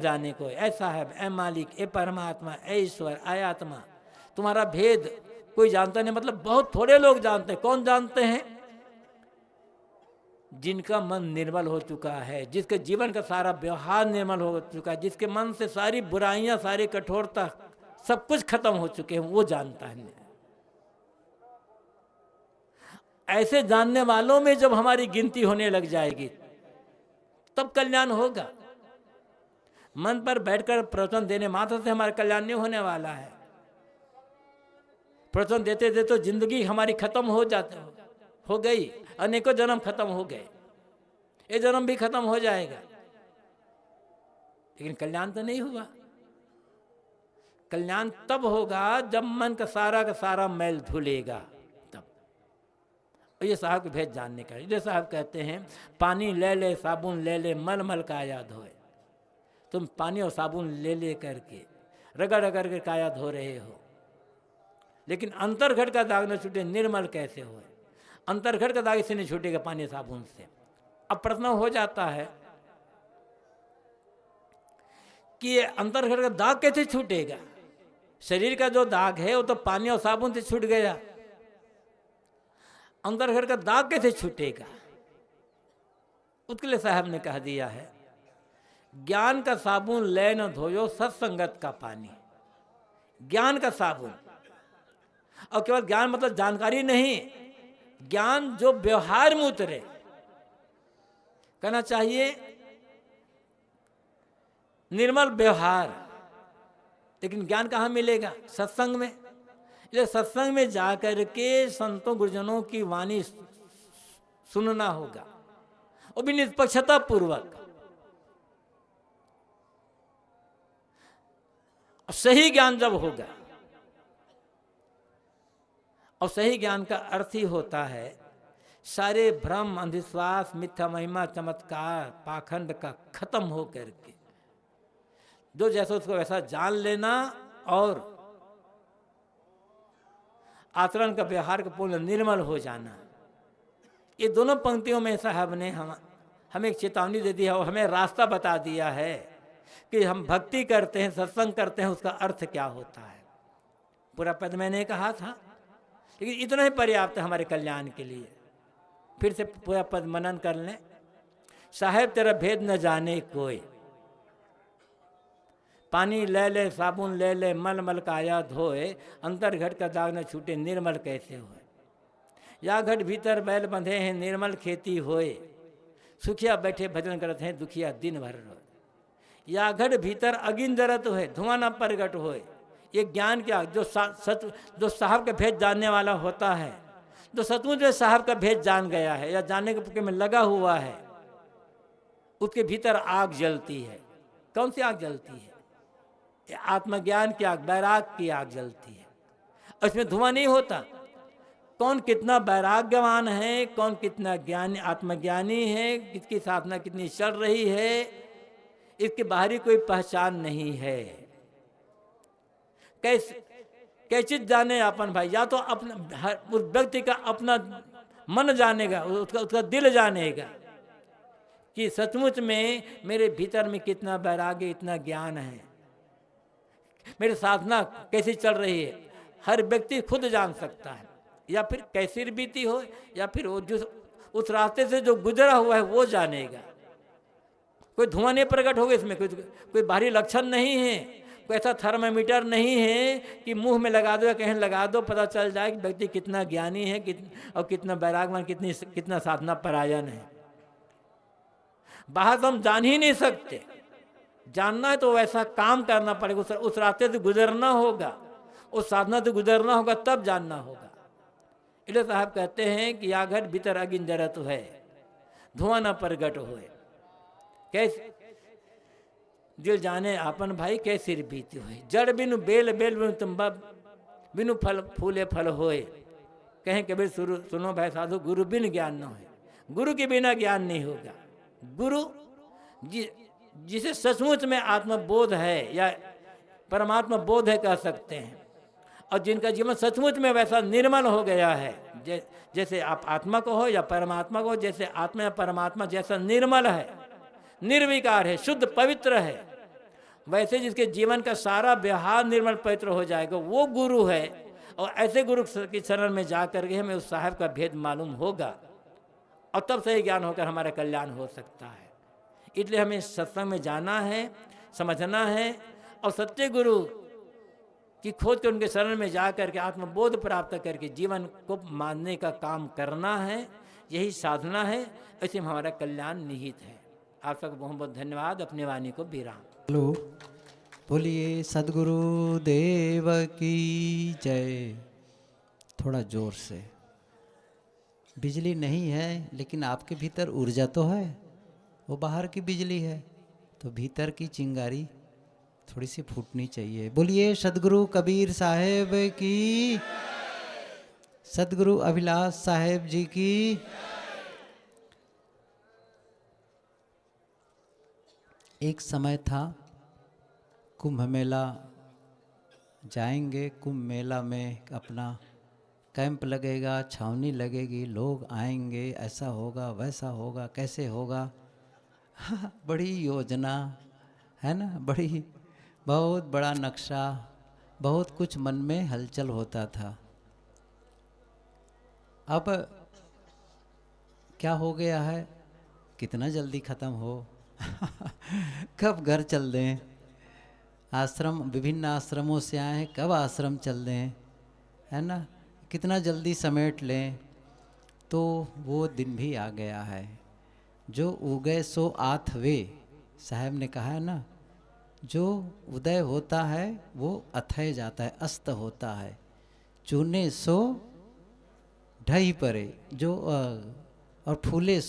जाने को, ऐ साहब, ऐ मालिक, ए परमात्मा, ऐ ईश्वर, ऐ आत्मा, तुम्हारा भेद कोई जानता नहीं। मतलब बहुत थोड़े लोग जानते हैं। कौन जानते हैं? जिनका मन निर्मल हो चुका है, जिसके जीवन का सारा व्यवहार निर्मल हो चुका है, जिसके मन से सारी बुराइयां, सारी कठोरता, सब कुछ खत्म हो चुके हैं, वो जानता है। ऐसे जानने वालों में जब हमारी गिनती होने लग जाएगी तब कल्याण होगा। मन पर बैठकर प्रवचन देने मात्र से हमारा कल्याण नहीं होने वाला है। प्रवचन देते देते तो जिंदगी हमारी खत्म हो गई, अनेकों जन्म खत्म हो गए, ये जन्म भी खत्म हो जाएगा, लेकिन कल्याण तो नहीं हुआ। कल्याण तब होगा जब मन का सारा मैल धुलेगा, तब। और ये साहब के भेद जानने का। ये साहब कहते हैं पानी ले ले, साबुन ले ले, मल मल काया धोए। तुम पानी और साबुन ले ले करके रगड़ रगड़ के काया धो रहे हो, लेकिन अंतर्घट का दाग न छूटे, निर्मल कैसे हो? अंतर्घट का दाग इससे नहीं छूटेगा पानी साबुन से। अब प्रश्न हो जाता है कि ये अंतर्घट का दाग कैसे छूटेगा? शरीर का जो दाग है वो तो पानी और साबुन से छूट गया, अंतर्घट का दाग कैसे छूटेगा? उसके लिए साहब ने कह दिया है, ज्ञान का साबुन ले न धोयो सत्संगत का पानी। ज्ञान का साबुन, और केवल ज्ञान मतलब जानकारी नहीं, ज्ञान जो व्यवहार में उतरे। कहना चाहिए निर्मल व्यवहार, लेकिन ज्ञान कहाँ मिलेगा? सत्संग में। इसलिए सत्संग में जाकर के संतों गुरुजनों की वाणी सुनना होगा, वो भी निष्पक्षता पूर्वक। सही ज्ञान जब होगा, और सही ज्ञान का अर्थ ही होता है सारे भ्रम, अंधविश्वास, मिथ्या महिमा, चमत्कार, पाखंड का खत्म हो करके जो जैसा उसको वैसा जान लेना, और आचरण का, व्यवहार का पूर्ण निर्मल हो जाना। ये दोनों पंक्तियों में साहब ने हमें एक चेतावनी दे दी है और हमें रास्ता बता दिया है कि हम भक्ति करते हैं, सत्संग करते हैं, उसका अर्थ क्या होता है। पूरा पद मैंने कहा था, लेकिन इतना ही पर्याप्त है हमारे कल्याण के लिए। फिर से पूरा पद मनन कर लें। साहेब तेरा भेद न जाने कोई, पानी ले ले, साबुन ले ले, मल मल काया धोए, अंतर्घट का दाग न छूटे, निर्मल कैसे होए। या घट भीतर बैल बंधे हैं, निर्मल खेती होए, सुखिया बैठे भजन करते हैं, दुखिया दिन भर रोए। या घट भीतर अगिन जरत होए, धुआं न प्रगट होए। ये ज्ञान क्या, जो साहब का भेद जानने वाला होता है, जो सचमुच में साहब का भेद जान गया है या जानने के में लगा हुआ है, उसके भीतर आग जलती है। कौन सी आग जलती है? ये आत्मज्ञान की आग, वैराग की आग जलती है। उसमें धुआं नहीं होता। कौन कितना वैराग्यवान है, कौन कितना ज्ञानी, आत्मज्ञानी है, किसकी साधना कितनी चल रही है, इसकी बाहरी कोई पहचान नहीं है। कैसे जाने अपन भाई? या तो अपना उस व्यक्ति का अपना मन जानेगा, उसका दिल जानेगा कि सचमुच में मेरे भीतर में कितना वैराग्य, इतना ज्ञान है, मेरी साधना कैसी चल रही है। हर व्यक्ति खुद जान सकता है, या फिर कैसी बीती हो, या फिर वो जो उस रास्ते से जो गुजरा हुआ है वो जानेगा। कोई धुआं नहीं प्रकट होगा इसमें, कोई बाहरी लक्षण नहीं है, कोई ऐसा थर्मामीटर नहीं है कि मुंह में लगा दो या कहीं लगा दो, पता चल जाए कि व्यक्ति कितना ज्ञानी है और कितना वैरागवान, कितना साधना परायण है। बाहर तो हम जान ही नहीं सकते। जानना है तो वैसा काम करना पड़ेगा, उस रास्ते से गुजरना होगा, उस साधना से गुजरना होगा, तब जानना होगा। इसलिए साहब कहते हैं कि या घट भीतर अगिन जरत है, धुआं न प्रगट होए। कैसे दिल जाने आपन भाई, कैसी बीती हुई। जड़ बिनु बेल, बेल बिनु तुम्बा, बिनु फल फूले फल होए। कहें कबीर सुनो भाई साधु, गुरु बिन ज्ञान न होए। गुरु के बिना ज्ञान नहीं होगा। गुरु जिसे सचमुच में आत्मबोध है या परमात्मा बोध है कह सकते हैं, और जिनका जीवन सचमुच में वैसा निर्मल हो गया है, जैसे आप आत्मा को हो या परमात्मा को हो, जैसे आत्मा या परमात्मा जैसा निर्मल है, निर्विकार है, शुद्ध पवित्र है, वैसे जिसके जीवन का सारा व्यवहार निर्मल पवित्र हो जाएगा वो गुरु है। और ऐसे गुरु की शरण में जा कर के हमें उस साहब का भेद मालूम होगा और तब सही ज्ञान होकर हमारा कल्याण हो सकता है। इसलिए हमें सत्संग में जाना है, समझना है और सच्चे गुरु की खोज कर उनके शरण में जा कर के आत्मबोध प्राप्त करके जीवन को मानने का काम करना है। यही साधना है, ऐसे में हमारा कल्याण निहित है। आप सबको बहुत बहुत धन्यवाद। अपनी वाणी को विराम। हेलो, बोलिए सद्गुरु देव की जय। थोड़ा जोर से। बिजली नहीं है लेकिन आपके भीतर ऊर्जा तो है, वो बाहर की बिजली है, तो भीतर की चिंगारी थोड़ी सी फूटनी चाहिए। बोलिए सद्गुरु कबीर साहेब की, सद्गुरु अभिलाष साहेब जी की। एक समय था कुंभ मेला जाएंगे, कुंभ मेला में अपना कैंप लगेगा, छावनी लगेगी, लोग आएंगे, ऐसा होगा वैसा होगा, कैसे होगा। बड़ी योजना है ना, बड़ी बहुत बड़ा नक्शा, बहुत कुछ मन में हलचल होता था। अब क्या हो गया है, कितना जल्दी ख़त्म हो। कब घर चल दें, आश्रम विभिन्न आश्रमों से आए हैं, कब आश्रम चल दें, है ना, कितना जल्दी समेट लें। तो वो दिन भी आ गया है। जो उगए सो आथ वे, साहब ने कहा है ना, जो उदय होता है वो अथय जाता है, अस्त होता है। चूने सो ढही परे, जो और फूले सो